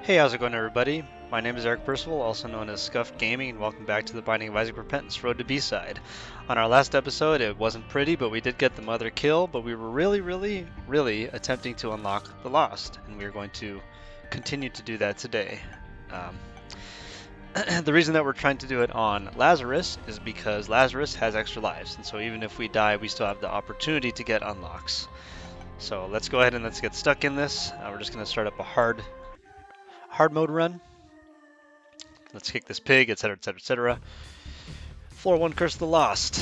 Hey, how's it going, everybody? My name is Eric Percival, also known as Scuffed Gaming, and welcome back to the Binding of Isaac Repentance Road to B-Side. On our last episode, it wasn't pretty, but we did get the mother kill, but we were really attempting to unlock the Lost, and we are going to continue to do that today. The reason that we're trying to do it on Lazarus is because Lazarus has extra lives, and so even if we die, we still have the opportunity to get unlocks. So let's go ahead and let's get stuck in this. We're just going to start up a hard mode run. Let's kick this pig, etc, etc, etc. Floor 1, Curse of the Lost.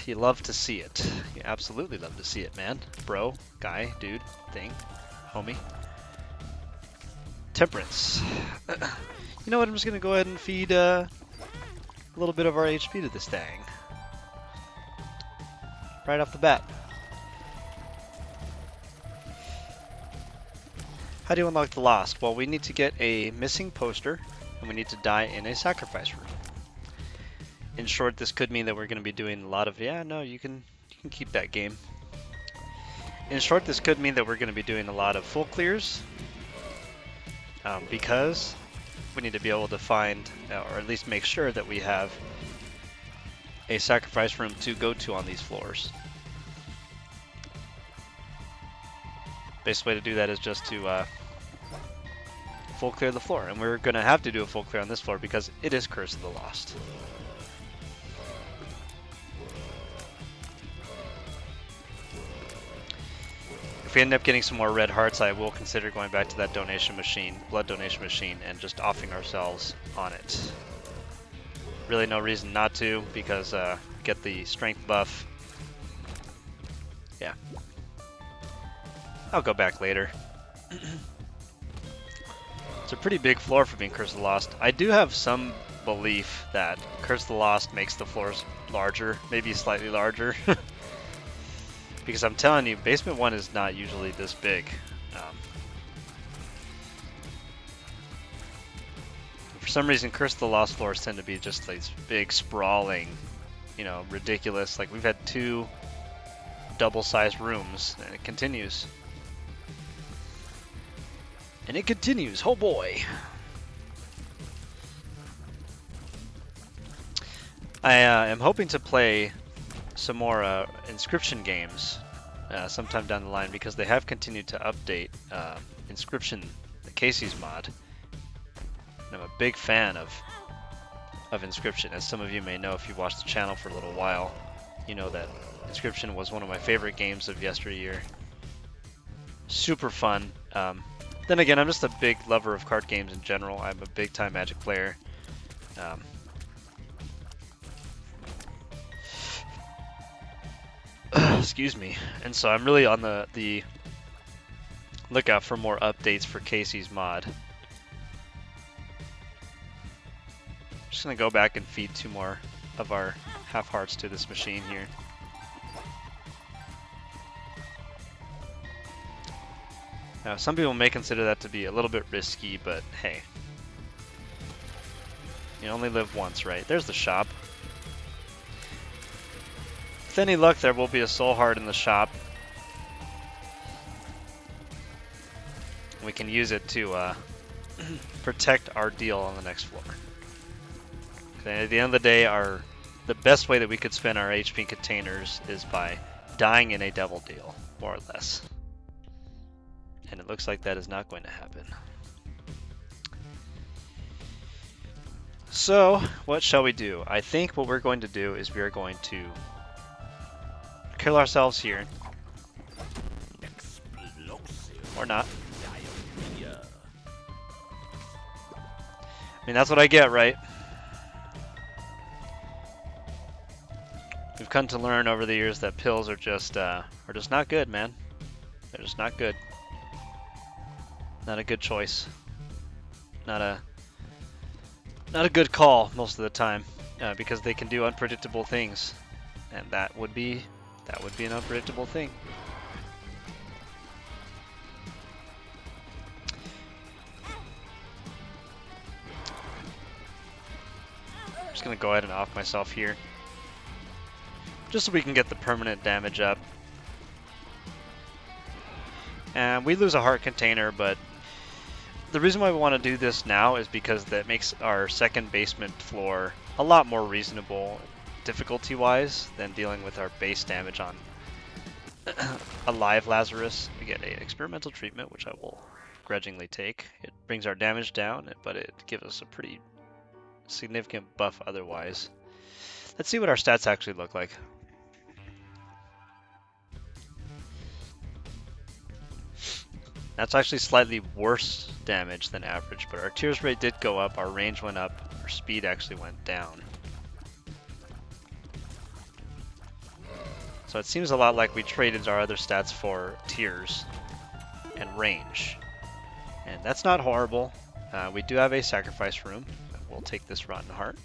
You love to see it. You absolutely love to see it, man. Bro, guy, dude, thing, homie. Temperance. You know what, I'm just going to go ahead and feed a little bit of our HP to this thing. Right off the bat. How do you unlock the Lost? Well, we need to get a missing poster, and we need to die in a sacrifice room. In short, this could mean that we're going to be doing a lot of... Yeah, no, you can keep that game. In short, this could mean that we're going to be doing a lot of full clears, because we need to be able to find, or at least make sure that we have a sacrifice room to go to on these floors. Best way to do that is just to full clear the floor, and we're going to have to do a full clear on this floor because it is Curse of the Lost. If we end up getting some more red hearts, I will consider going back to that donation machine, blood donation machine, and just offing ourselves on it. Really no reason not to, because get the strength buff. Yeah. I'll go back later. It's a pretty big floor for being Curse of the Lost. I do have some belief that Curse of the Lost makes the floors larger, maybe slightly larger. Because I'm telling you, Basement 1 is not usually this big. For some reason, Curse of the Lost floors tend to be just like big, sprawling, you know, ridiculous. Like, we've had 2 double-sized rooms, and it continues. And it continues, oh boy. I am hoping to play some more inscryption games sometime down the line, because they have continued to update inscryption, the kaycee's mod. And I'm a big fan of inscryption. As some of you may know, if you've watched the channel for a little while, you know that inscryption was one of my favorite games of yesteryear. Super fun. Then again, I'm just a big lover of card games in general. I'm a big time Magic player. Excuse me. And so I'm really on the lookout for more updates for kaycee's mod. I'm just going to go back and feed 2 more of our half hearts to this machine here. Now, some people may consider that to be a little bit risky, but hey. You only live once, right? There's the shop. With any luck, there will be a soul heart in the shop. We can use it to protect our deal on the next floor. Okay, at the end of the day, the best way that we could spend our HP containers is by dying in a devil deal, more or less. And it looks like that is not going to happen. So, what shall we do? I think what we're going to do is we are going to kill ourselves here. Or not. I mean, that's what I get, right? We've come to learn over the years that pills are just not good, man. They're just not good. Not a good choice. Not a good call most of the time, because they can do unpredictable things, and that would be an unpredictable thing. I'm just gonna go ahead and off myself here, just so we can get the permanent damage up. And we lose a heart container, but the reason why we want to do this now is because that makes our second basement floor a lot more reasonable difficulty-wise than dealing with our base damage on a live Lazarus. We get an experimental treatment, which I will grudgingly take. It brings our damage down, but it gives us a pretty significant buff otherwise. Let's see what our stats actually look like. That's actually slightly worse damage than average, but our tears rate did go up, our range went up, our speed actually went down. So it seems a lot like we traded our other stats for tears and range. And that's not horrible. We do have a sacrifice room. We'll take this Rotten Heart.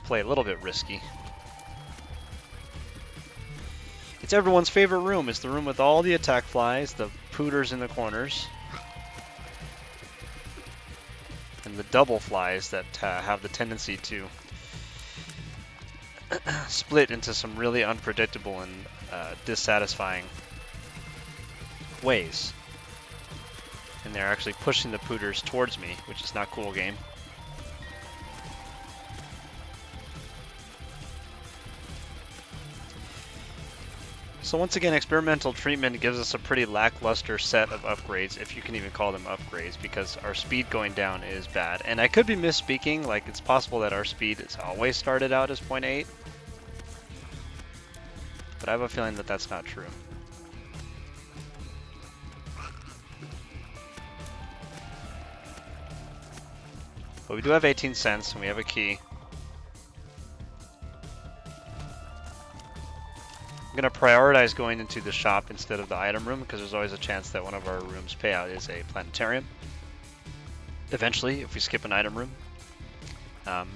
Play a little bit risky. It's everyone's favorite room. It's the room with all the attack flies, the pooters in the corners, and the double flies that have the tendency to split into some really unpredictable and dissatisfying ways. And they're actually pushing the pooters towards me, which is not cool, game. So once again, experimental treatment gives us a pretty lackluster set of upgrades, if you can even call them upgrades, because our speed going down is bad. And I could be misspeaking, like it's possible that our speed has always started out as 0.8. But I have a feeling that that's not true. But we do have 18 cents, and we have a key. I'm going to prioritize going into the shop instead of the item room, because there's always a chance that one of our rooms payout is a planetarium. Eventually, if we skip an item room.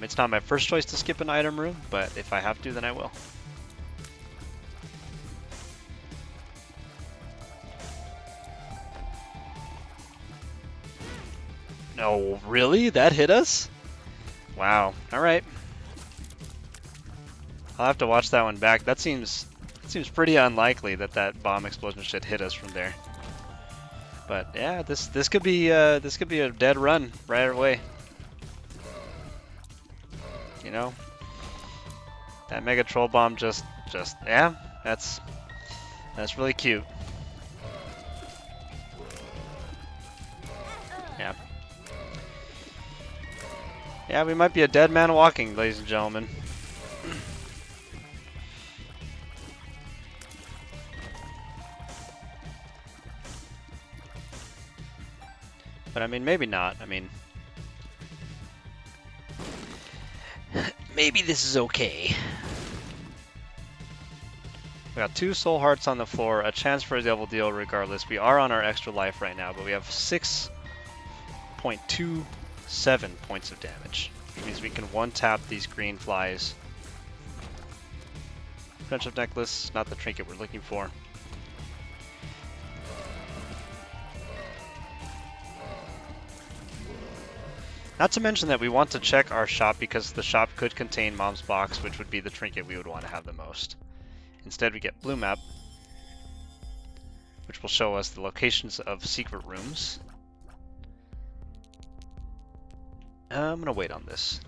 It's not my first choice to skip an item room, but if I have to, then I will. No, really? That hit us? Wow. Alright. I'll have to watch that one back. That seems pretty unlikely that that bomb explosion should hit us from there. But yeah, this could be a dead run right away. You know, that mega troll bomb just yeah, that's really cute. Yeah. Yeah, we might be a dead man walking, ladies and gentlemen. But I mean, maybe not. I mean, maybe this is okay. We got 2 soul hearts on the floor, a chance for a double deal regardless. We are on our extra life right now, but we have 6.27 points of damage, which means we can one-tap these green flies. Friendship necklace, not the trinket we're looking for. Not to mention that we want to check our shop because the shop could contain Mom's Box, which would be the trinket we would want to have the most. Instead, we get Blue Map, which will show us the locations of secret rooms. I'm going to wait on this.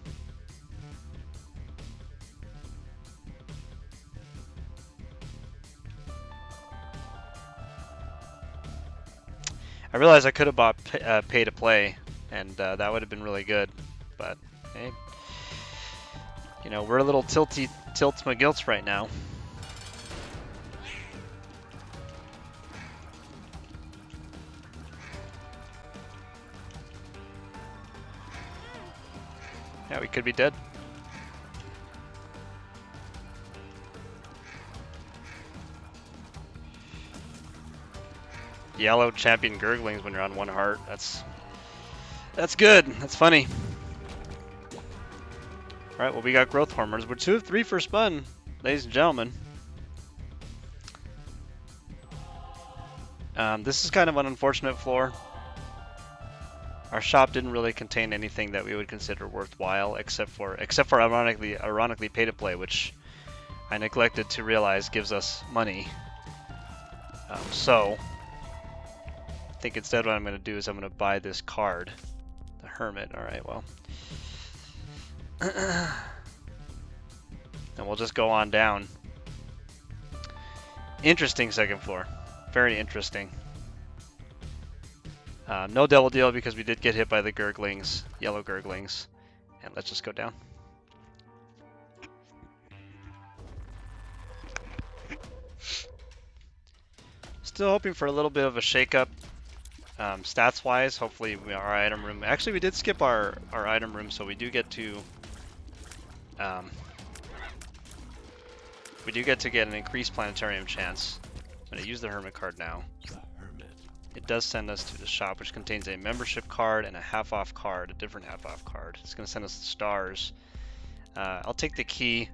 I realize I could have bought pay to play, and that would have been really good, but hey, you know, we're a little tilts my gilts right now. Yeah, we could be dead. Yellow champion gurglings when you're on 1 heart. That's good. That's funny. Alright, well, we got growth hormones. We're 2 of 3 for spun, ladies and gentlemen. This is kind of an unfortunate floor. Our shop didn't really contain anything that we would consider worthwhile, except for ironically pay to play, which I neglected to realize gives us money. So think instead what I'm going to do is I'm going to buy this card. The Hermit. Alright, well. And we'll just go on down. Interesting second floor. Very interesting. No double deal because we did get hit by the gurglings, yellow gurglings. And let's just go down. Still hoping for a little bit of a shakeup. Stats-wise, hopefully our item room... Actually, we did skip our item room, so we do get to... we do get to get an increased planetarium chance. I'm going to use the Hermit card now. It does send us to the shop, which contains a membership card and a half-off card, a different half-off card. It's going to send us the stars. I'll take the key.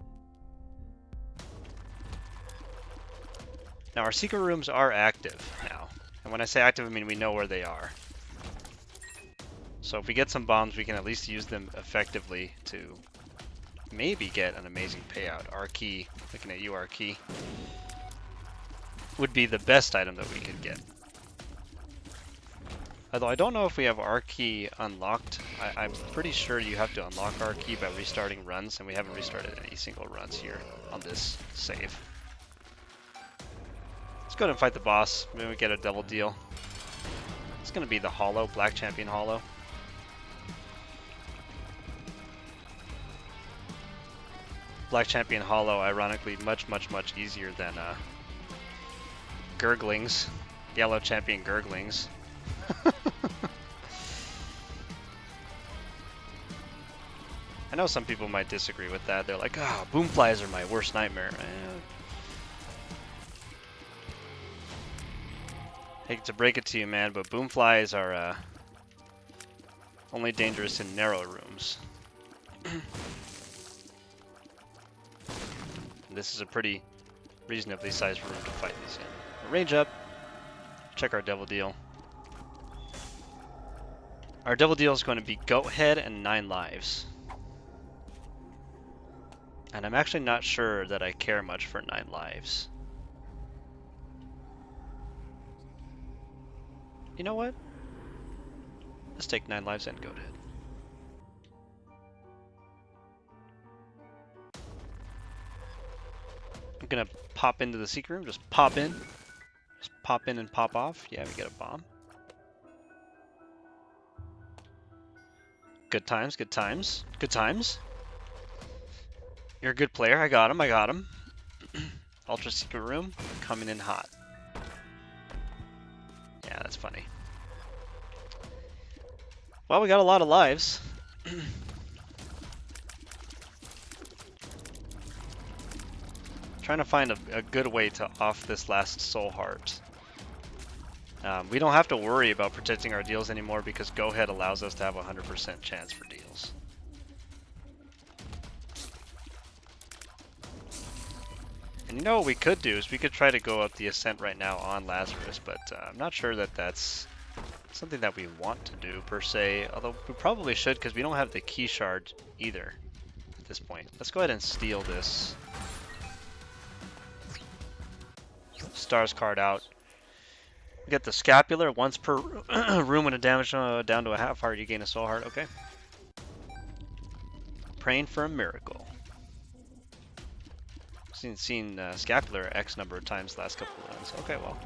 Now, our secret rooms are active now. And when I say active, I mean we know where they are. So if we get some bombs, we can at least use them effectively to maybe get an amazing payout. Our key, looking at you, our key, would be the best item that we could get. Although I don't know if we have our key unlocked. I'm pretty sure you have to unlock our key by restarting runs, and we haven't restarted any single runs here on this save. Let's go ahead and fight the boss. Maybe we get a double deal. It's going to be the Hollow, Black Champion Hollow. Black Champion Hollow, ironically, much easier than Gurglings. Yellow Champion Gurglings. I know some people might disagree with that. They're like, ah, oh, boomflies are my worst nightmare. Hate to break it to you, man, but boomflies are only dangerous in narrow rooms. This is a pretty reasonably sized room to fight these in. Range up. Check our devil deal. Our double deal is going to be Goat Head and 9 lives. And I'm actually not sure that I care much for 9 lives. You know what? Let's take 9 lives and Goat Head. I'm gonna pop into the secret room, just pop in. Just pop in and pop off. Yeah, we get a bomb. Good times, good times, good times. You're a good player. I got him, I got him. Ultra secret room, coming in hot. Yeah, that's funny. Well, we got a lot of lives. Trying to find a good way to off this last soul heart. We don't have to worry about protecting our deals anymore because Go Ahead allows us to have a 100% chance for deals. And you know what we could do is we could try to go up the Ascent right now on Lazarus, but I'm not sure that that's something that we want to do per se, although we probably should because we don't have the key shard either at this point. Let's go ahead and steal this Stars card out. We get the Scapular once per room when a damage down to a half heart, you gain a soul heart. Okay. Praying for a miracle. Seen Scapular X number of times the last couple of runs. Okay, well.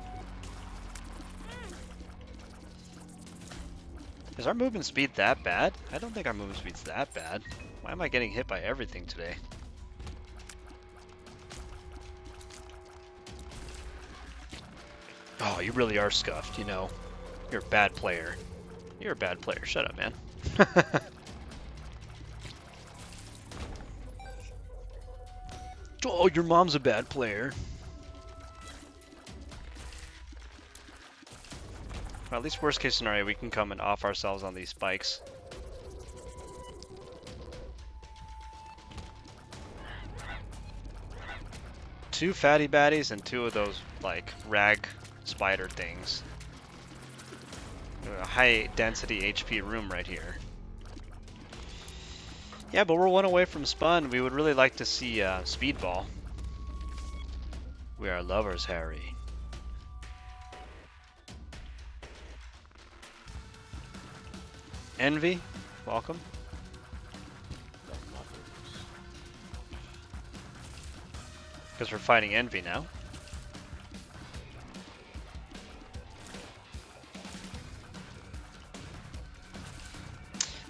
Is our movement speed that bad? I don't think our movement speed's that bad. Why am I getting hit by everything today? Oh, you really are scuffed, you know. You're a bad player. You're a bad player. Shut up, man. Oh, your mom's a bad player. Well, at least worst case scenario, we can come and off ourselves on these spikes. Two fatty baddies and 2 of those, like, rag spider things. A high density HP room right here. Yeah, but we're 1 away from Spun. We would really like to see Speedball. We are lovers, Harry. Envy, welcome. Because we're fighting Envy now.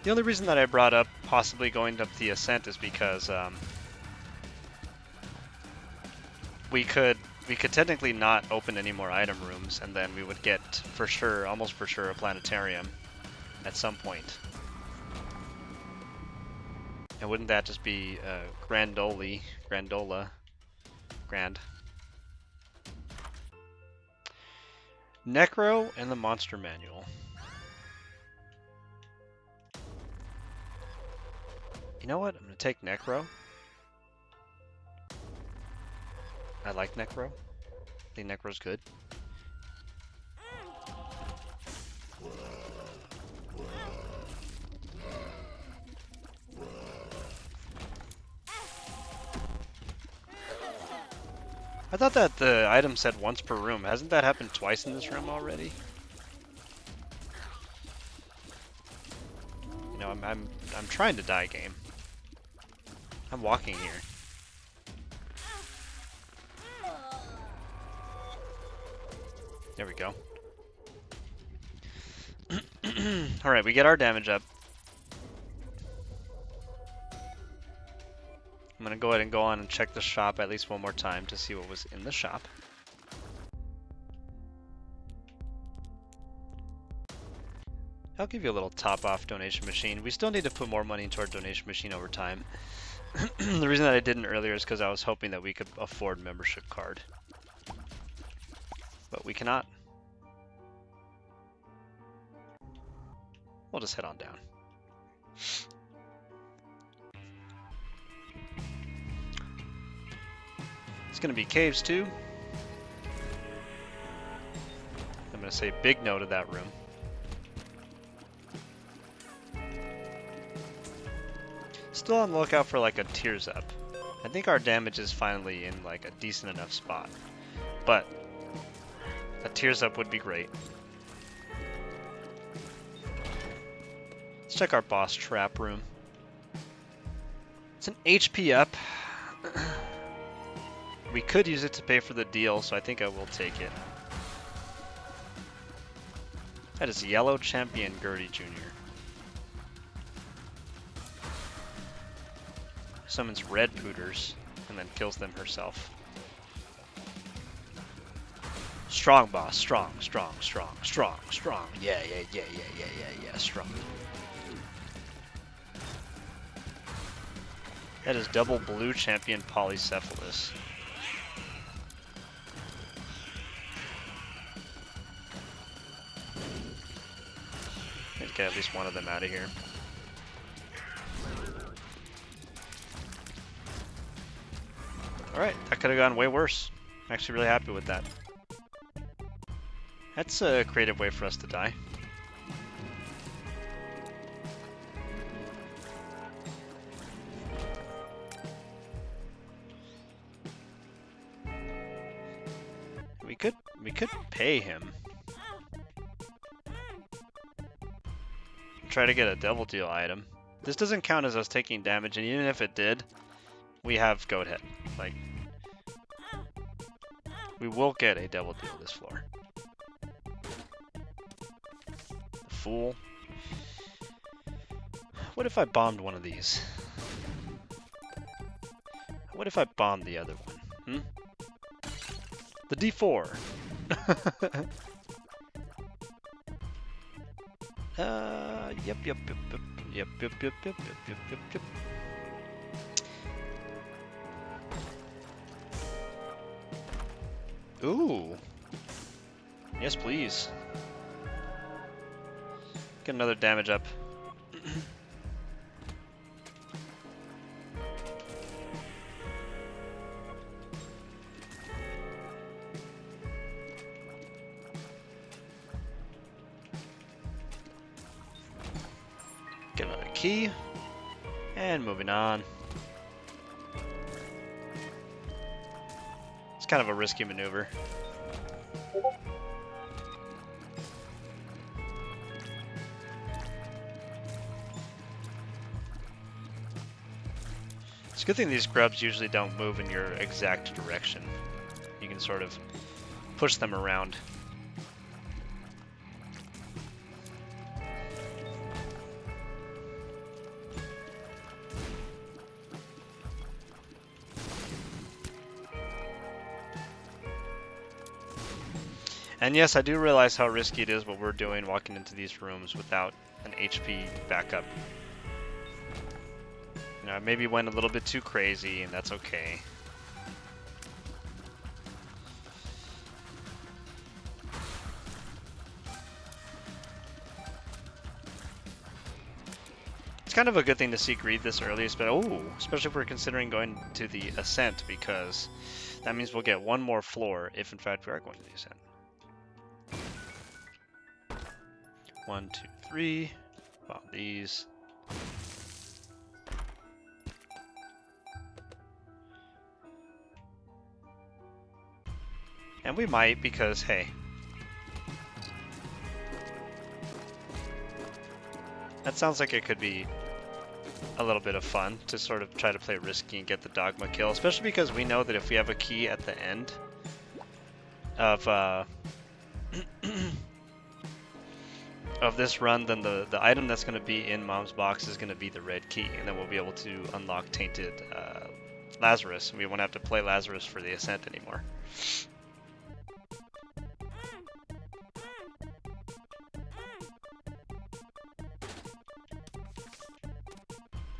The only reason that I brought up possibly going up the Ascent is because we could technically not open any more item rooms, and then we would get for sure, almost for sure, a planetarium at some point. And wouldn't that just be Grandola? Grand. Necro and the Monster Manual. You know what? I'm gonna take Necro. I like Necro. I think Necro's good. I thought that the item said once per room. Hasn't that happened twice in this room already? You know, I'm trying to die game. I'm walking here. There we go. Alright, we get our damage up. I'm gonna go ahead and go on and check the shop at least one more time to see what was in the shop. I'll give you a little top-off donation machine. We still need to put more money into our donation machine over time. The reason that I didn't earlier is because I was hoping that we could afford membership card. But we cannot. We'll just head on down. It's going to be caves too. I'm going to say big no to that room. Still on the lookout for like a tears up. I think our damage is finally in like a decent enough spot. But a tears up would be great. Let's check our boss trap room. It's an HP up. We could use it to pay for the deal, so I think I will take it. That is Yellow Champion Gertie Jr. Summons red pooters and then kills them herself. Strong boss, strong, strong, strong, strong, strong. Yeah, strong. That is double blue champion Polycephalus. Let's get at least one of them out of here. Alright, that could have gone way worse. I'm actually really happy with that. That's a creative way for us to die. We could pay him. Try to get a double deal item. This doesn't count as us taking damage, and even if it did, we have goat head. Like, we will get a double deal this floor. The fool. What if I bombed one of these? What if I bombed the other one? The D4. Yep. Ooh. Yes, please. Get another damage up. Get another key. And moving on. It's kind of a risky maneuver. It's a good thing these grubs usually don't move in your exact direction. You can sort of push them around. And yes, I do realize how risky it is what we're doing walking into these rooms without an HP backup. You know, I maybe went a little bit too crazy, and that's okay. It's kind of a good thing to see greed this early, especially if we're considering going to the Ascent, because that means we'll get one more floor if in fact we are going to the Ascent. 1, 2, 3. Wow, these. And we might, because hey, that sounds like it could be a little bit of fun to sort of try to play risky and get the dogma kill, especially because we know that if we have a key at the end of of this run, then the item that's going to be in Mom's box is going to be the red key, and then we'll be able to unlock Tainted Lazarus, and we won't have to play Lazarus for the Ascent anymore.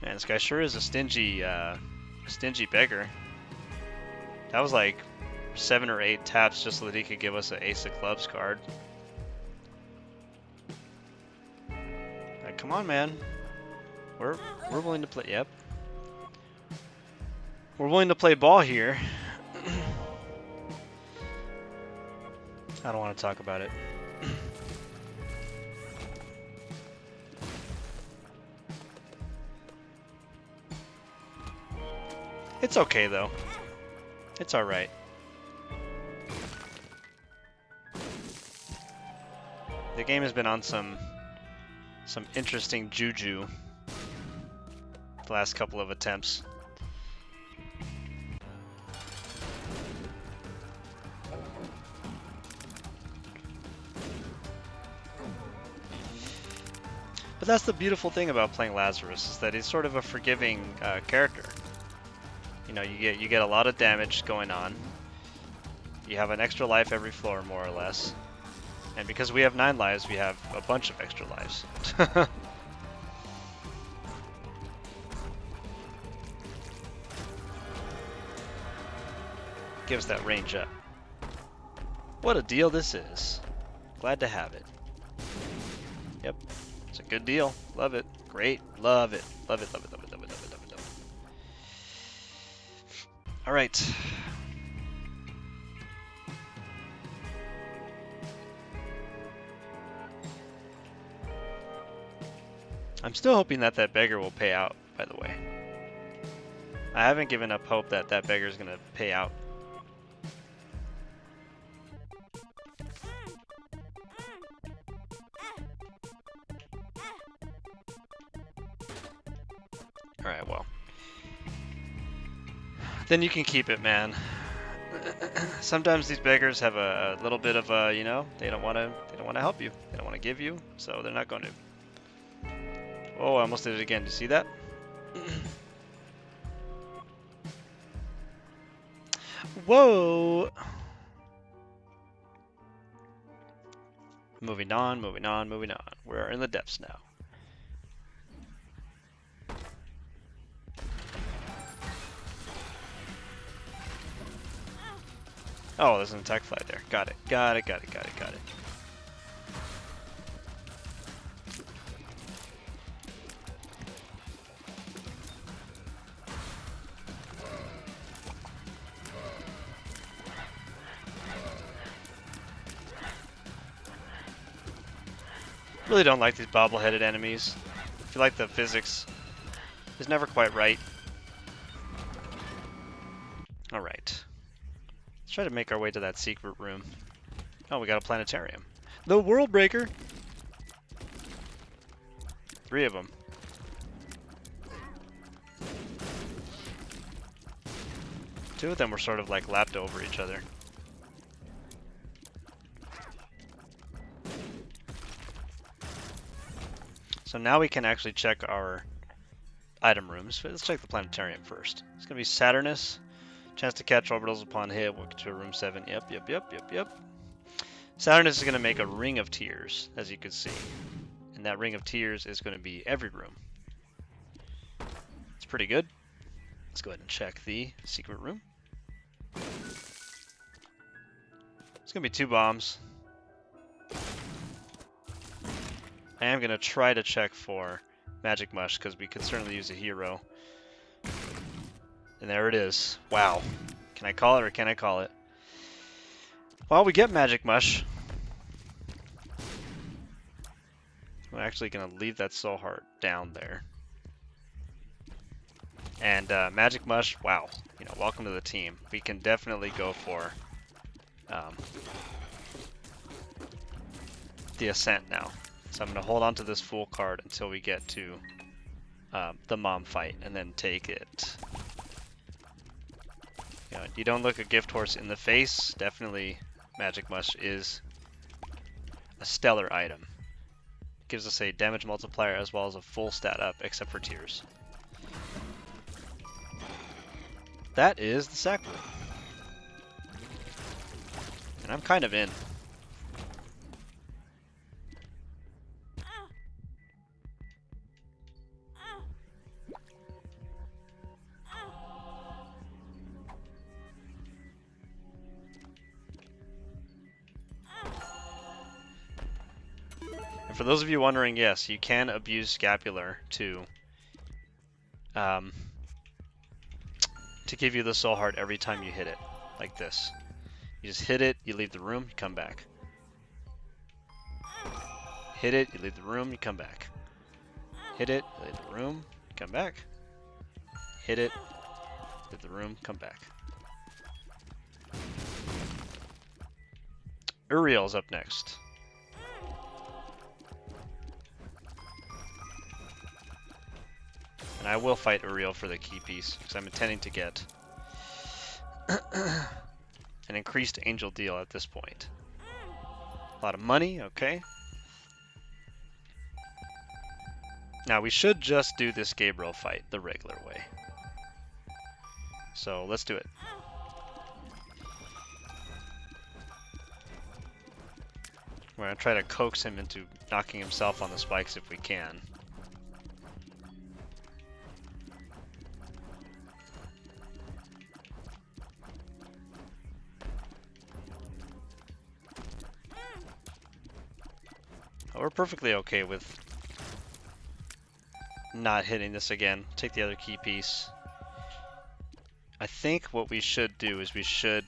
Man, this guy sure is a stingy beggar. That was like 7 or 8 taps just so that he could give us an Ace of Clubs card. Come on, man. We're willing to play. Yep. We're willing to play ball here. I don't want to talk about it. It's okay though. It's all right. The game has been on some interesting juju the last couple of attempts. But that's the beautiful thing about playing Lazarus, is that he's sort of a forgiving character. You know, you get a lot of damage going on. You have an extra life every floor, more or less. And because we have 9 lives, we have a bunch of extra lives. Gives that range up. What a deal this is. Glad to have it. Yep, it's a good deal. Love it. Great. Love it. Love it, love it, love it, love it, love it, love it, love it. All right. I'm still hoping that that beggar will pay out, by the way. I haven't given up hope that that beggar is going to pay out. Alright, well. Then you can keep it, man. Sometimes these beggars have a little bit of a, you know, they don't want to help you. They don't want to give you, so they're not going to. Oh, I almost did it again. Do you see that? Whoa! Moving on, moving on, moving on. We're in the depths now. Oh, there's an attack flag there. Got it. Got it, got it, got it, got it. Really don't like these bobble-headed enemies. I feel like the physics is never quite right. Alright. Let's try to make our way to that secret room. Oh, we got a planetarium. The World Breaker! 3 of them. Two of them were sort of like lapped over each other. So now we can actually check our item rooms. Let's check the planetarium first. It's going to be Saturnus. Chance to catch orbitals upon hit. Walk to room 7. Yep. Saturnus is going to make a ring of tears, as you can see. And that ring of tears is going to be every room. It's pretty good. Let's go ahead and check the secret room. It's going to be 2 bombs. I am going to try to check for Magic Mush, because we could certainly use a hero. And there it is. Wow. Can I call it or can I call it? Well, we get Magic Mush. I'm actually going to leave that soul heart down there. And Magic Mush, wow. You know, welcome to the team. We can definitely go for the Ascent now. So I'm going to hold on to this Fool card until we get to the Mom fight, and then take it. You know, you don't look a gift horse in the face. Definitely Magic Mush is a stellar item. It gives us a damage multiplier as well as a full stat up, except for tears. That is the sack room. And I'm kind of in. And for those of you wondering, yes, you can abuse Scapular to give you the soul heart every time you hit it, like this. You just hit it, you leave the room, you come back. Hit it, you leave the room, you come back. Hit it, you leave the room, you come back. Hit it, leave the room, come back. Uriel's up next. And I will fight Uriel for the key piece, because I'm intending to get an increased angel deal at this point. A lot of money, okay. Now we should just do this Gabriel fight the regular way. So let's do it. We're going to try to coax him into knocking himself on the spikes if we can. We're perfectly okay with not hitting this again. Take the other key piece. I think what we should do is we should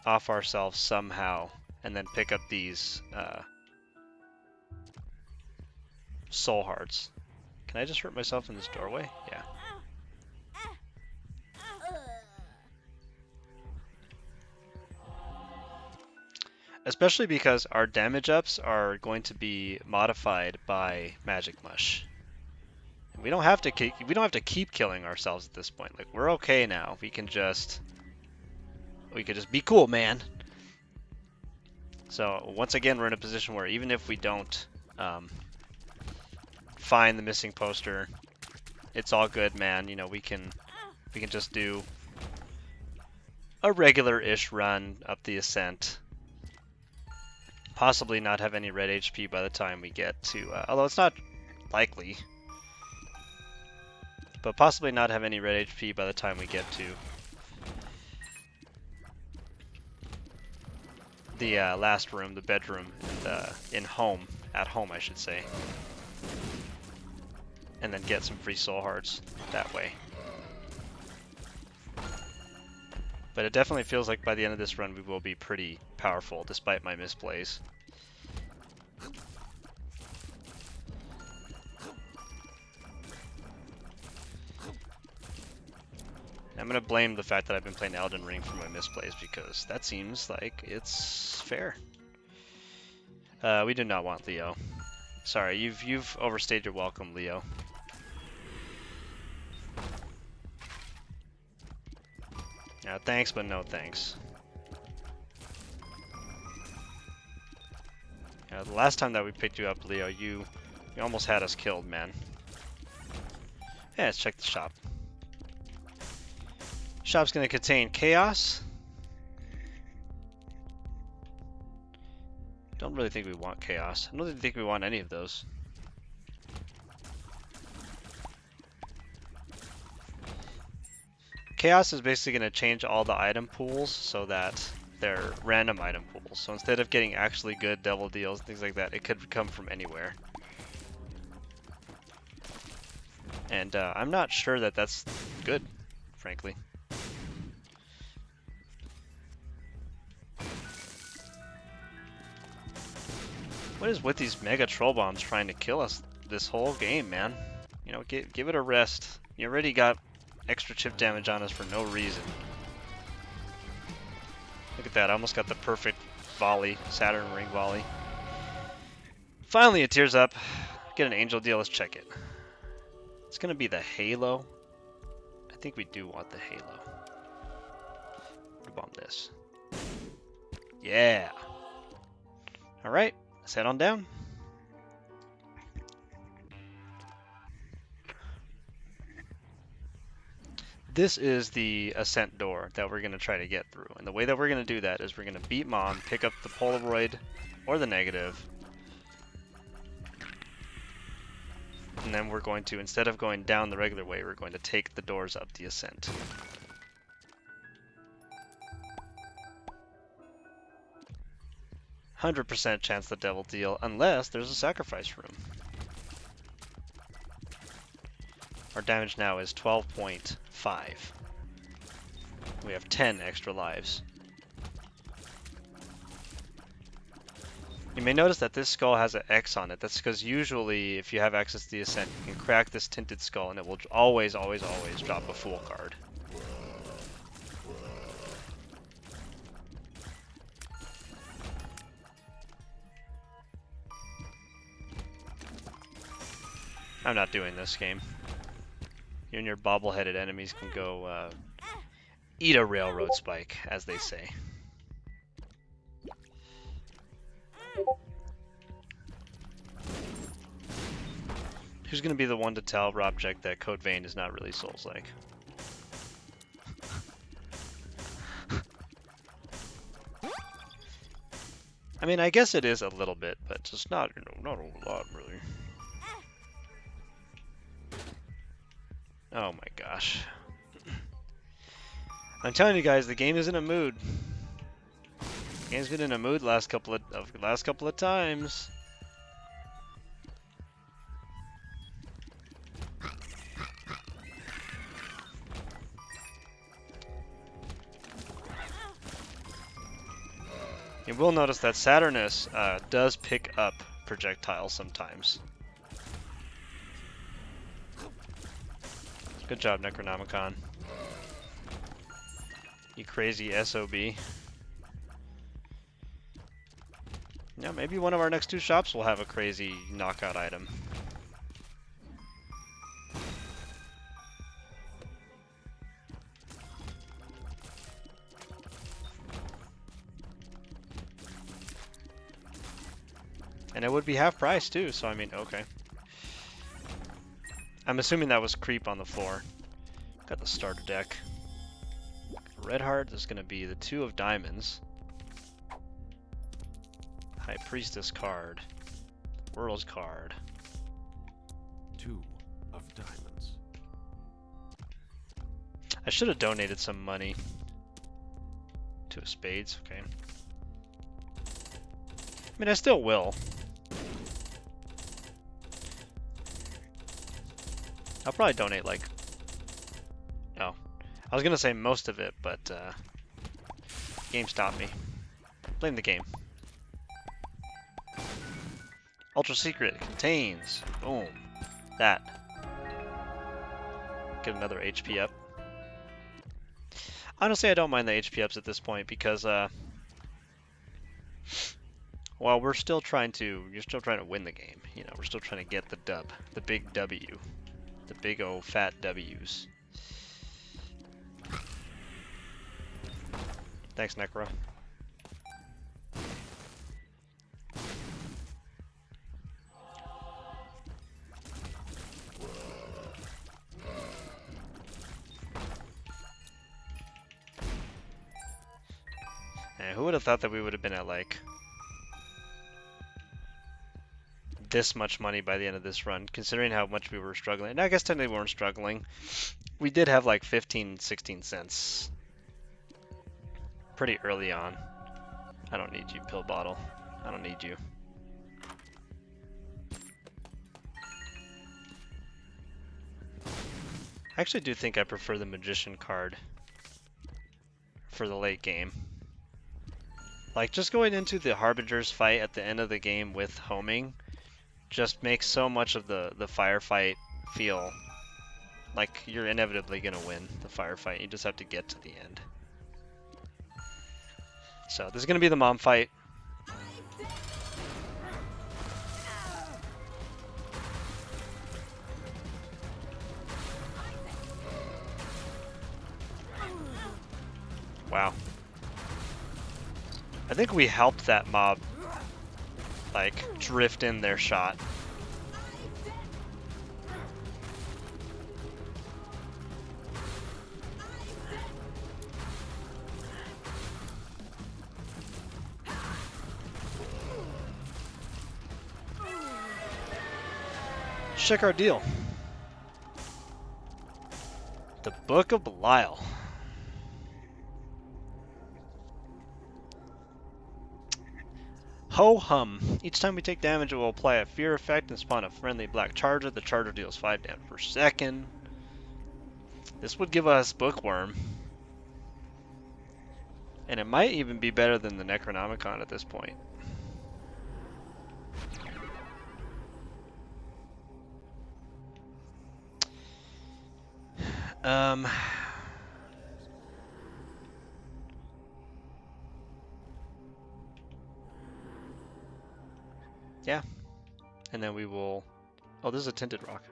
off ourselves somehow and then pick up these soul hearts. Can I just hurt myself in this doorway? Yeah. Especially because our damage ups are going to be modified by Magic Mush. We don't have to keep killing ourselves at this point. Like, we're okay now. We could just be cool, man. So once again, we're in a position where even if we don't find the missing poster, it's all good, man. You know, we can just do a regular-ish run up the Ascent. Possibly not have any red HP by the time we get to, although it's not likely, but possibly not have any red HP by the time we get to the last room, the bedroom, at home I should say, and then get some free soul hearts that way. But it definitely feels like by the end of this run we will be pretty powerful, despite my misplays. I'm going to blame the fact that I've been playing Elden Ring for my misplays, because that seems like it's fair. We do not want Leo. Sorry, you've overstayed your welcome, Leo. Now, thanks, but no thanks. The last time that we picked you up, Leo, you almost had us killed, man. Yeah, let's check the shop. Shop's going to contain chaos. Don't really think we want chaos. I don't really think we want any of those. Chaos is basically going to change all the item pools so that they're random item pools. So instead of getting actually good devil deals, things like that, it could come from anywhere. And I'm not sure that that's good, frankly. What is with these mega troll bombs trying to kill us this whole game, man? You know, give it a rest. You already got extra chip damage on us for no reason. Look at that, I almost got the perfect volley, Saturn ring volley. Finally it tears up. Get an angel deal, let's check it. It's gonna be the halo. I think we do want the halo. Bomb this. Yeah. Alright, let's head on down. This is the Ascent door that we're going to try to get through. And the way that we're going to do that is we're going to beat Mom, pick up the Polaroid or the negative. And then we're going to, instead of going down the regular way, we're going to take the doors up the Ascent. %, chance the devil deal, unless there's a sacrifice room. Our damage now is 12.5. We have 10 extra lives. You may notice that this skull has an X on it. That's because usually if you have access to the Ascent, you can crack this tinted skull and it will always, always, always drop a Fool card. I'm not doing this game. You and your bobble-headed enemies can go eat a railroad spike, as they say. Who's going to be the one to tell Robjack that Code Vein is not really Souls-like? I mean, I guess it is a little bit, but just not, you know, not a lot, really. Oh my gosh. I'm telling you guys, the game is in a mood. The game's been in a mood last couple of times. You will notice that Saturnus does pick up projectiles sometimes. Good job, Necronomicon. You crazy SOB. Yeah, maybe one of our next two shops will have a crazy knockout item. And it would be half price too, so I mean, okay. I'm assuming that was creep on the floor. Got the starter deck. Red heart, there's going to be the 2 of diamonds. High Priestess card. World's card. 2 of diamonds. I should have donated some money to a spades, okay. I mean, I still will. I'll probably donate like... Oh. I was gonna say most of it, but game stopped me. Blame the game. Ultra secret contains... Boom. That. Get another HP up. Honestly, I don't mind the HP ups at this point because well, you're still trying to win the game. You know, we're still trying to get the dub, the big W, the big old fat W's. Thanks, Necro. And who would have thought that we would have been at like this much money by the end of this run, considering how much we were struggling. And I guess technically we weren't struggling. We did have like 15, 16 cents pretty early on. I don't need you, pill bottle. I don't need you. I actually do think I prefer the magician card for the late game. Like, just going into the Harbinger's fight at the end of the game with homing just makes so much of the firefight feel like you're inevitably going to win the firefight. You just have to get to the end. So, this is going to be the mom fight. Wow. I think we helped that mob, like, drift in their shot. Check our deal. The Book of Belial. Ho-hum. Each time we take damage, it will apply a fear effect and spawn a friendly black charger. The charger deals 5 damage per second. This would give us Bookworm. And it might even be better than the Necronomicon at this point. Yeah. And then we will... Oh, this is a tinted rock.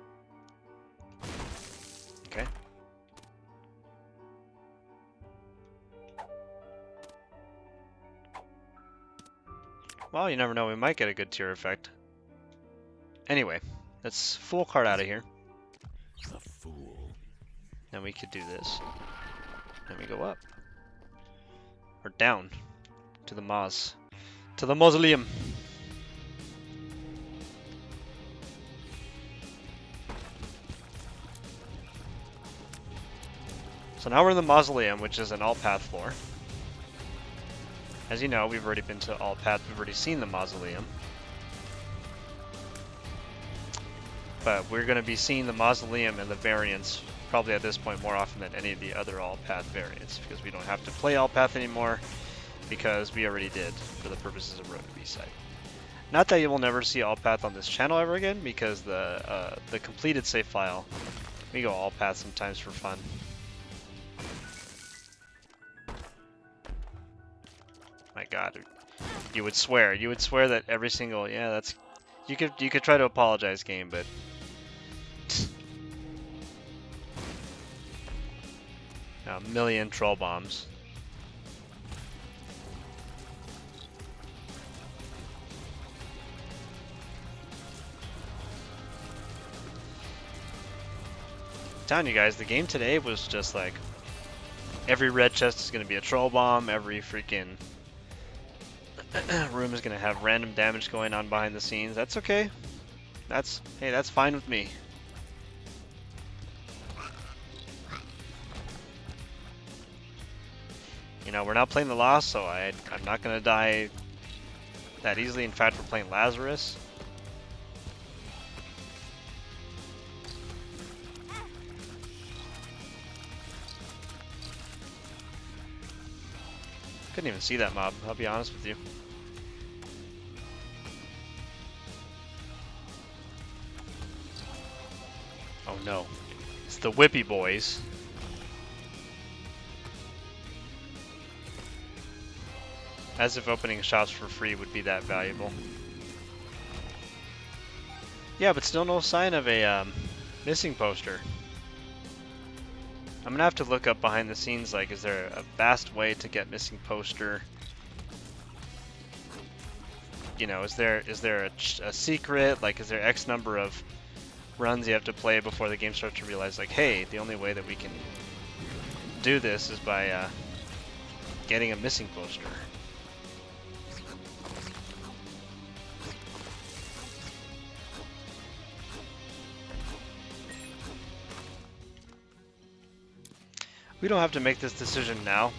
Okay. Well, you never know. We might get a good tier effect. Anyway, let's full card out of here. The fool. Then we could do this. Then we go up. Or down. To the Maz. To the mausoleum. So now we're in the mausoleum, which is an alt-path floor. As you know, we've already been to alt-path. We've already seen the mausoleum. But we're going to be seeing the mausoleum and the variants probably at this point more often than any of the other alt-path variants, because we don't have to play alt-path anymore, because we already did for the purposes of Road to B-Side. Not that you will never see alt-path on this channel ever again, because the completed save file, we go alt-path sometimes for fun. My God, you would swear that every single, yeah, that's, you could try to apologize, game, but a million troll bombs. I'm telling you guys, the game today was just like, every red chest is going to be a troll bomb, every freaking room is going to have random damage going on behind the scenes. That's okay. Hey, that's fine with me. You know, we're not playing the Lost, so I'm not going to die that easily. In fact, we're playing Lazarus. Couldn't even see that mob, I'll be honest with you. Oh no, it's the Whippy Boys. As if opening shops for free would be that valuable. Yeah, but still no sign of a missing poster. I'm gonna have to look up behind the scenes, like, is there a fast way to get missing poster? You know, is there a secret? Like, is there X number of runs you have to play before the game starts to realize, like, hey, the only way that we can do this is by getting a missing poster. We don't have to make this decision now.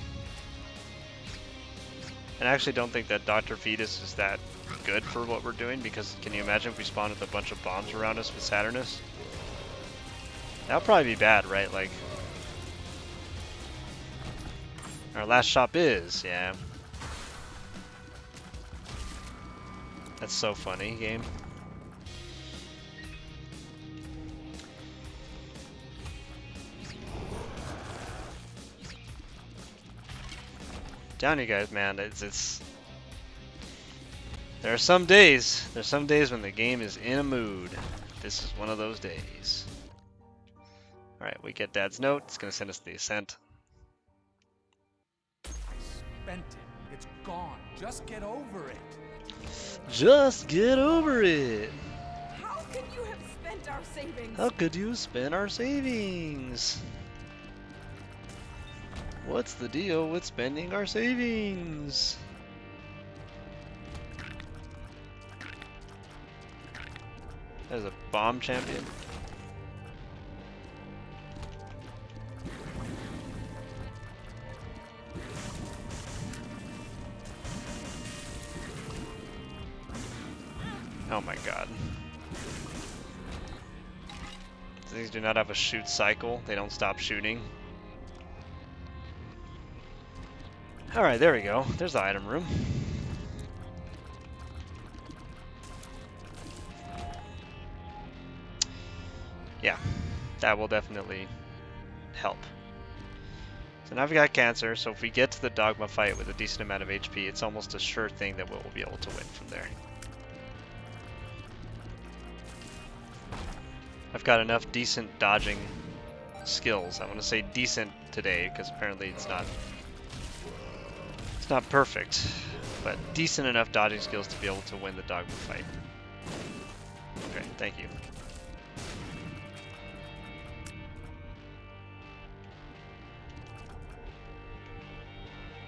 And I actually don't think that Dr. Fetus is that good for what we're doing, because can you imagine if we spawned with a bunch of bombs around us with Saturnus? That'll probably be bad, right? Like, our last shop is, yeah. That's so funny, game. Down, you guys, man. It's. There are some days. There's some days when the game is in a mood. This is one of those days. All right, we get Dad's note. It's gonna send us the Ascent. I spent it. It's gone. Just get over it. Just get over it. How could you have spent our savings? How could you spend our savings? What's the deal with spending our savings? There's a bomb champion. Oh my god. These do not have a shoot cycle. They don't stop shooting. Alright, there we go. There's the item room. Yeah, that will definitely help. So now we got cancer, so if we get to the dogma fight with a decent amount of HP, it's almost a sure thing that we'll be able to win from there. I've got enough decent dodging skills. I want to say decent today, because apparently it's not perfect, but decent enough dodging skills to be able to win the dogma fight. Okay, thank you.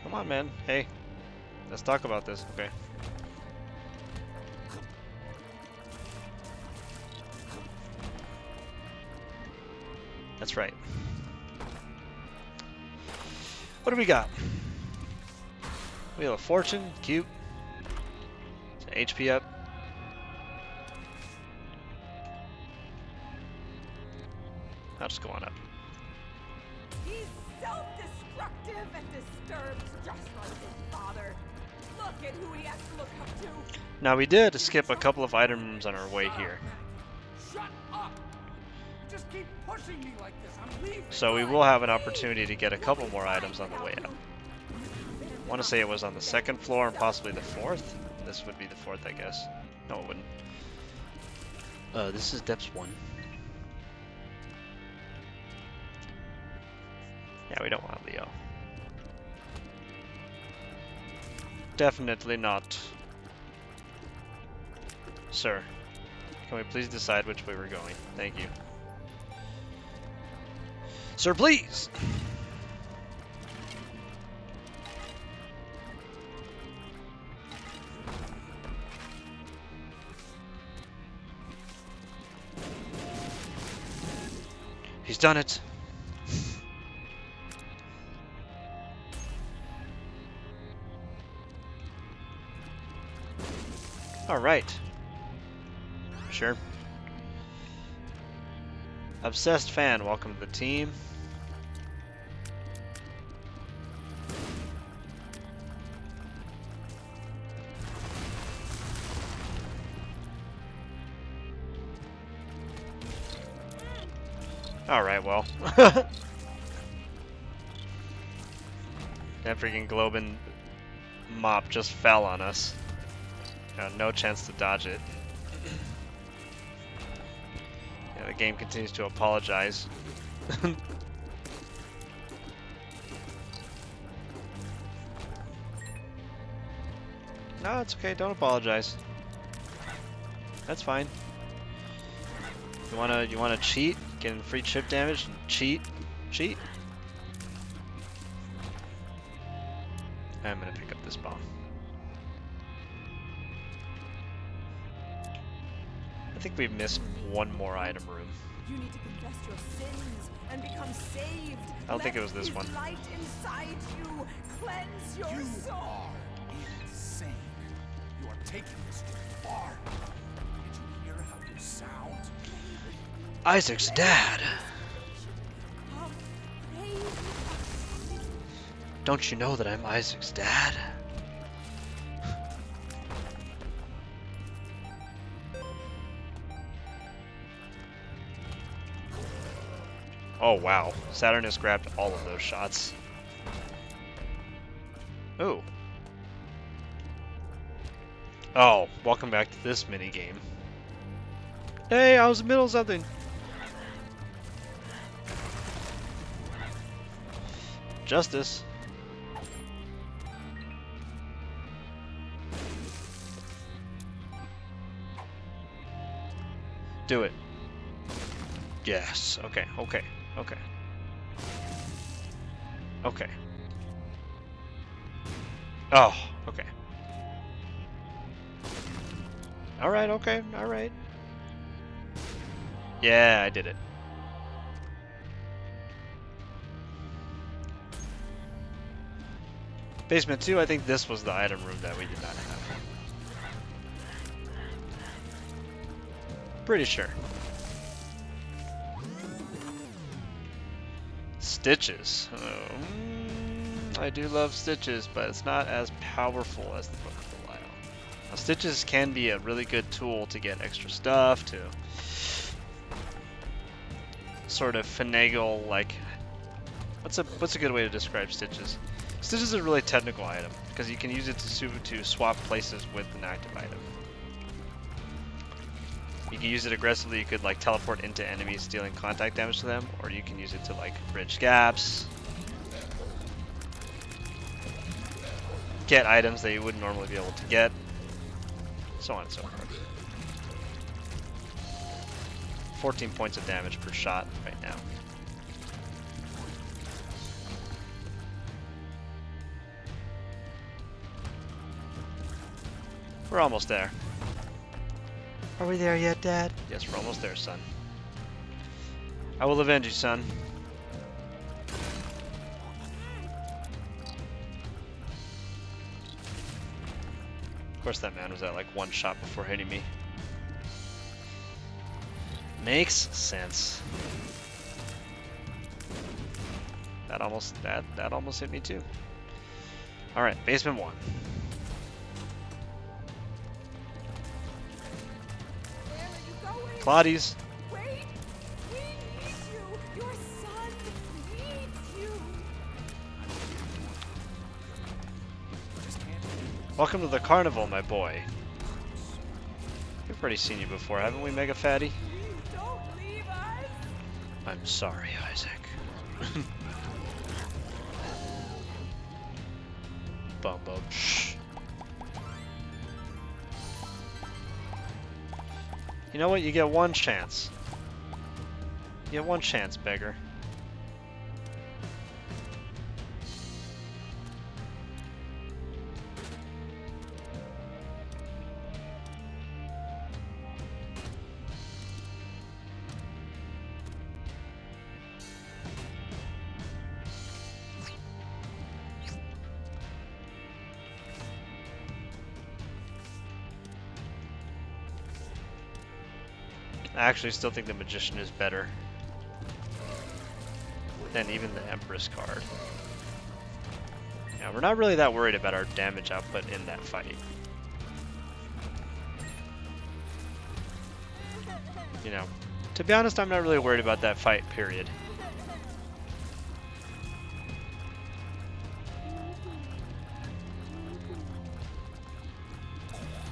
Come on, man. Hey, let's talk about this. Okay. That's right. What do we got? Wheel of Fortune, cute. HP up. I'll just go on up. He's self-destructive and disturbed just like his father. Look at who he has to look up to. Now we did skip a couple of item rooms on our way here. Shut up! Just keep pushing me like this. I'm leaving. So we will have an opportunity to get a couple more items on the way up. I want to say it was on the second floor and possibly the fourth. This would be the fourth, I guess. No, it wouldn't. This is depths 1. Yeah, we don't want Leo. Definitely not. Sir, can we please decide which way we're going? Thank you. Sir, please! He's done it. All right. Sure. Obsessed fan, welcome to the team. Alright, well. That freaking Globin mop just fell on us. Got no chance to dodge it. Yeah, the game continues to apologize. No, it's okay. Don't apologize. That's fine. You wanna cheat? Getting free chip damage? Cheat? Cheat? I'm gonna pick up this bomb. I think we've missed one more item room. You need to confess your sins and become saved. I don't think it was this Let one. His light inside you cleanse your You soul. are insane. You are taking this too far. Did you hear how you sound? Isaac's dad. Don't you know that I'm Isaac's dad? Oh wow, Saturn has grabbed all of those shots. Ooh. Oh, welcome back to this mini game. Hey, I was in the middle of something. Justice. Do it. Yes. Okay. Okay. Okay. Okay. Oh. Okay. All right. Okay. All right. Yeah, I did it. Basement 2, I think this was the item room that we did not have. Pretty sure. Stitches. Oh, I do love Stitches, but it's not as powerful as the Book of Belial. Now, Stitches can be a really good tool to get extra stuff, to sort of finagle, like... What's a good way to describe Stitches? Stitches is a really technical item, because you can use it to swap places with an active item. You can use it aggressively, you could like teleport into enemies dealing contact damage to them, or you can use it to like bridge gaps, get items that you wouldn't normally be able to get, so on and so forth. 14 points of damage per shot right now. We're almost there. Are we there yet, Dad? Yes, we're almost there, son. I will avenge you, son. Of course, that man was at like one shot before hitting me. Makes sense. That almost hit me too. All right, basement 1. Claudius. Wait! We need you! Your son needs you! Welcome to the carnival, my boy. We've already seen you before, haven't we, Mega Fatty? Please don't leave us! I'm sorry, Isaac. Bum bum. Shh. You know what? You get one chance. You get one chance, beggar. I actually still think the Magician is better than even the Empress card. Yeah, we're not really that worried about our damage output in that fight. You know, to be honest, I'm not really worried about that fight, period.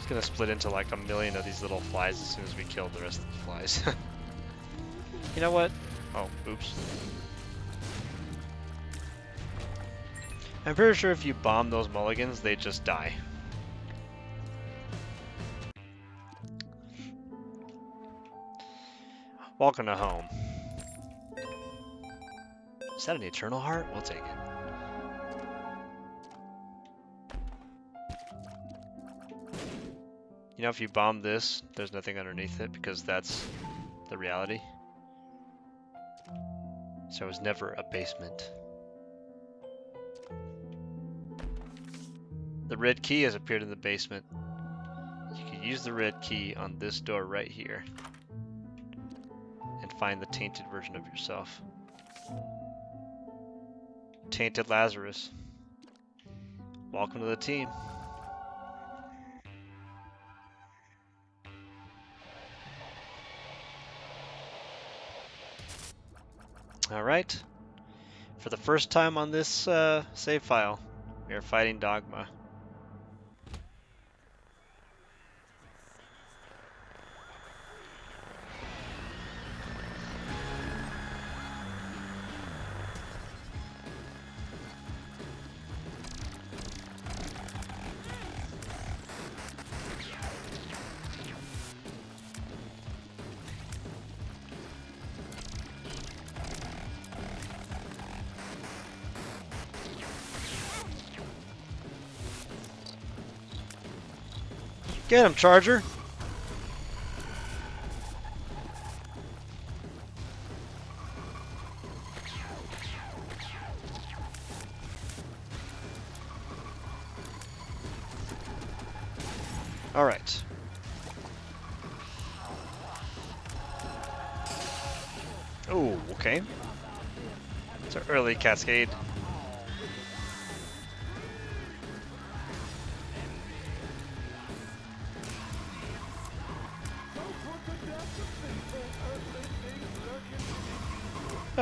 Gonna split into like a million of these little flies as soon as we kill the rest of the flies. You know what? Oh, oops. I'm pretty sure if you bomb those mulligans, they just die. Welcome to home. Is that an eternal heart? We'll take it. You know, if you bomb this, there's nothing underneath it because that's the reality. So it was never a basement. The red key has appeared in the basement. You can use the red key on this door right here and find the tainted version of yourself. Tainted Lazarus. Welcome to the team. Alright. For the first time on this save file, we are fighting Dogma. Get him, Charger! Alright. Oh, okay. It's an early cascade.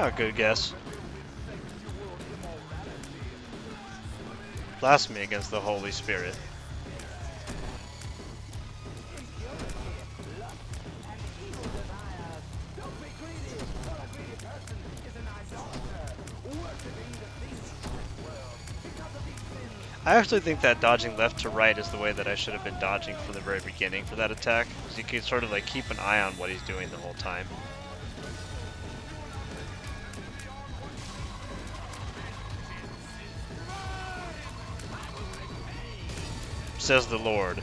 Oh, good guess. Blasphemy against the Holy Spirit. I actually think that dodging left to right is the way that I should have been dodging from the very beginning for that attack, because you can sort of like keep an eye on what he's doing the whole time. Says the Lord.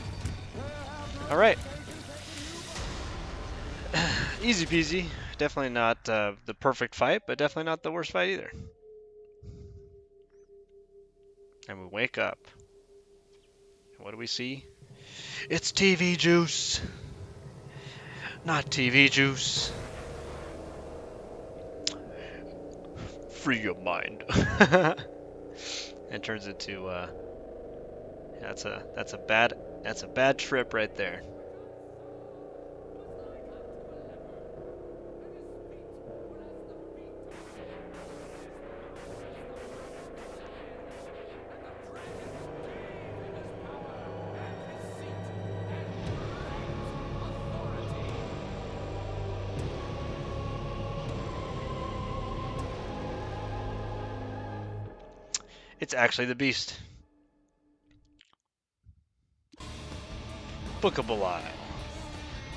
Alright. Easy peasy. Definitely not the perfect fight, but definitely not the worst fight either. And we wake up. And what do we see? It's TV juice! Not TV juice. Free your mind. And turns into that's a bad trip right there. It's actually the beast. Book of Belial.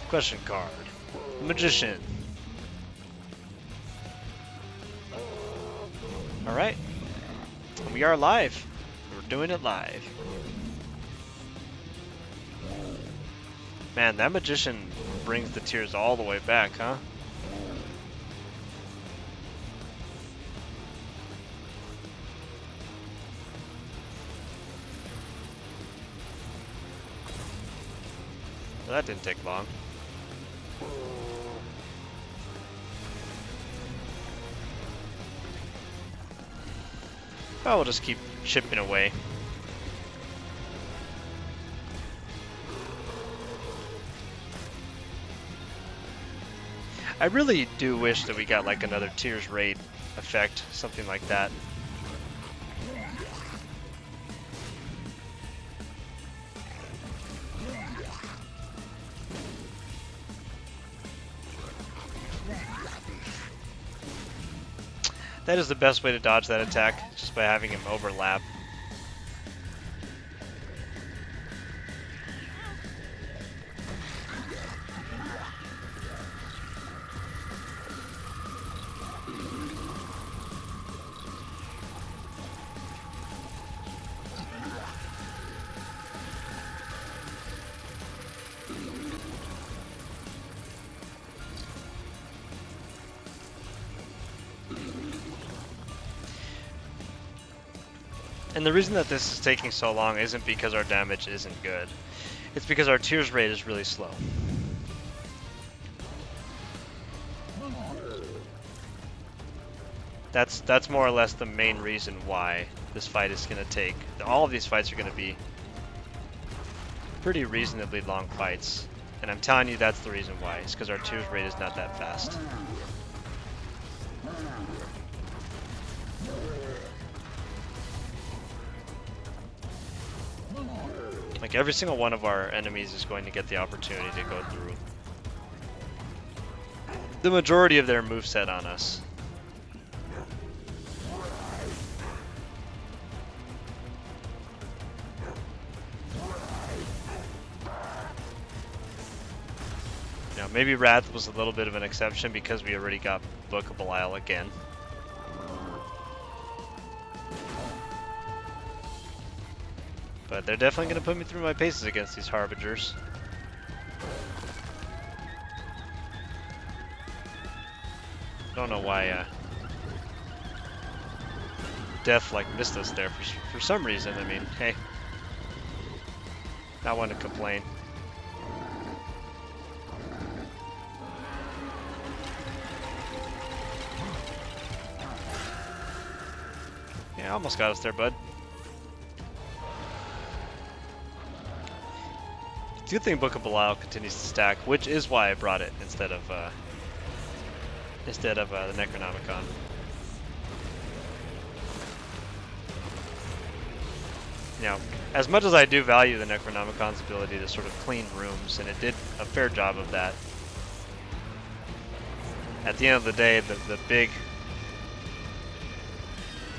Question card. Magician. Alright. We are live. We're doing it live. Man, that magician brings the tears all the way back, huh? Well, that didn't take long. Oh, we'll just keep chipping away. I really do wish that we got like another Tears Raid effect, something like that. That is the best way to dodge that attack, just by having him overlap. And the reason that this is taking so long isn't because our damage isn't good. It's because our tears rate is really slow. That's more or less the main reason why this fight is going to take. All of these fights are going to be pretty reasonably long fights. And I'm telling you that's the reason why. It's because our tears rate is not that fast. Like every single one of our enemies is going to get the opportunity to go through the majority of their moveset on us. Now maybe Wrath was a little bit of an exception because we already got Book of Belial again. But they're definitely going to put me through my paces against these Harbingers. Don't know why Death like missed us there for some reason. I mean, hey, not one to complain. Yeah, almost got us there, bud. I do think Book of Belial continues to stack, which is why I brought it instead of the Necronomicon. Now, as much as I do value the Necronomicon's ability to sort of clean rooms, and it did a fair job of that, at the end of the day,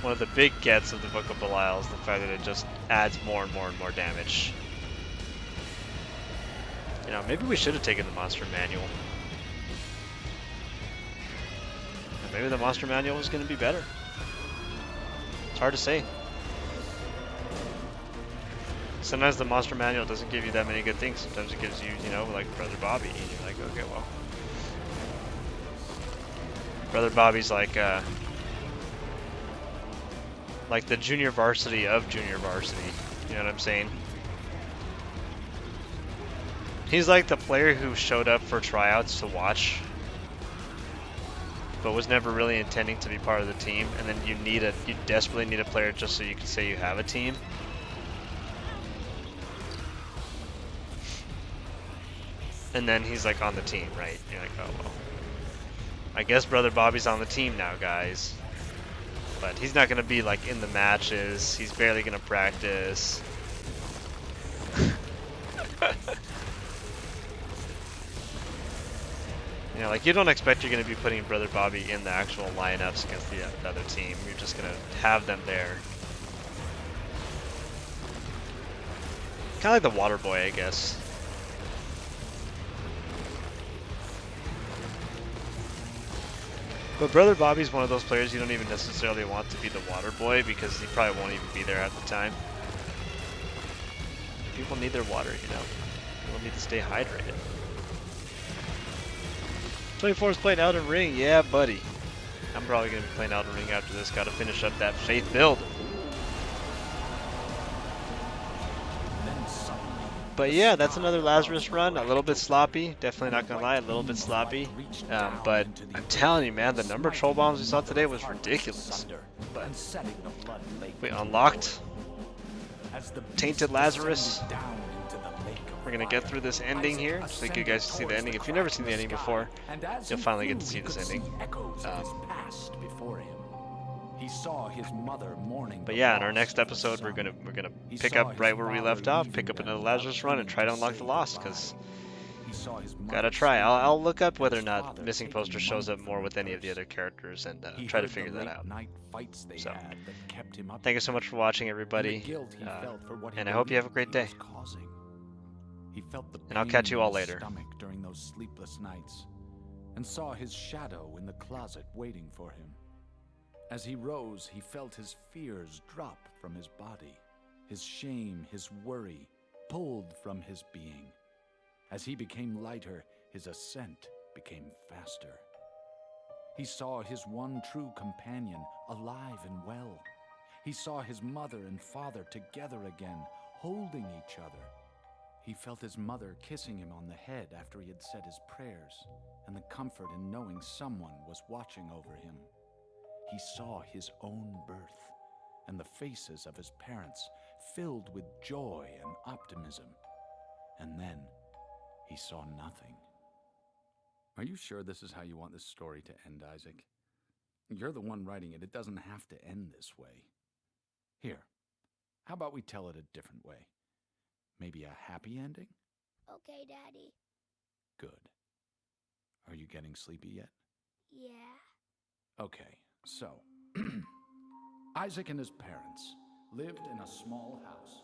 one of the big gets of the Book of Belial is the fact that it just adds more and more and more damage. You know, maybe we should have taken the Monster Manual. Maybe the Monster Manual was going to be better. It's hard to say. Sometimes the Monster Manual doesn't give you that many good things. Sometimes it gives you, you know, like Brother Bobby, and you're like, okay, well. Brother Bobby's like the junior varsity of junior varsity. You know what I'm saying? He's like the player who showed up for tryouts to watch, but was never really intending to be part of the team, and then you desperately need a player just so you can say you have a team. And then he's like on the team, right? And you're like, oh well. I guess Brother Bobby's on the team now, guys. But he's not gonna be like in the matches. He's barely gonna practice. You know, like you don't expect you're gonna be putting Brother Bobby in the actual lineups against the other team. You're just gonna have them there. Kind of like the Water Boy, I guess. But Brother Bobby's one of those players you don't even necessarily want to be the Water Boy because he probably won't even be there at the time. People need their water, you know. People need to stay hydrated. 24 is playing Elden Ring, yeah, buddy. I'm probably gonna be playing Elden Ring after this. Got to finish up that Faith build. But yeah, that's another Lazarus run. A little bit sloppy, definitely not gonna lie, a little bit sloppy. But I'm telling you, man, the number of troll bombs we saw today was ridiculous. But we unlocked Tainted Lazarus. We're gonna get through this ending here, so you guys can see the ending. If you've never seen the ending before, you'll finally get to see this ending. But yeah, in our next episode, we're gonna pick up right where we left off, pick up another Lazarus run, and try to unlock the Lost. Because gotta try. I'll look up whether or not Missing Poster shows up more with any of the other characters and try to figure that out. So, thank you so much for watching, everybody, and I hope you have a great day. And I'll catch you all later. During those sleepless nights, and saw his shadow in the closet waiting for him. As he rose, he felt his fears drop from his body, his shame, his worry pulled from his being. As he became lighter, his ascent became faster. He saw his one true companion alive and well. He saw his mother and father together again, holding each other. He felt his mother kissing him on the head after he had said his prayers, and the comfort in knowing someone was watching over him. He saw his own birth, and the faces of his parents filled with joy and optimism. And then he saw nothing. Are you sure this is how you want this story to end, Isaac? You're the one writing it. It doesn't have to end this way. Here, how about we tell it a different way? Maybe a happy ending? Okay, Daddy. Good. Are you getting sleepy yet? Yeah. Okay, so Isaac and his parents lived in a small house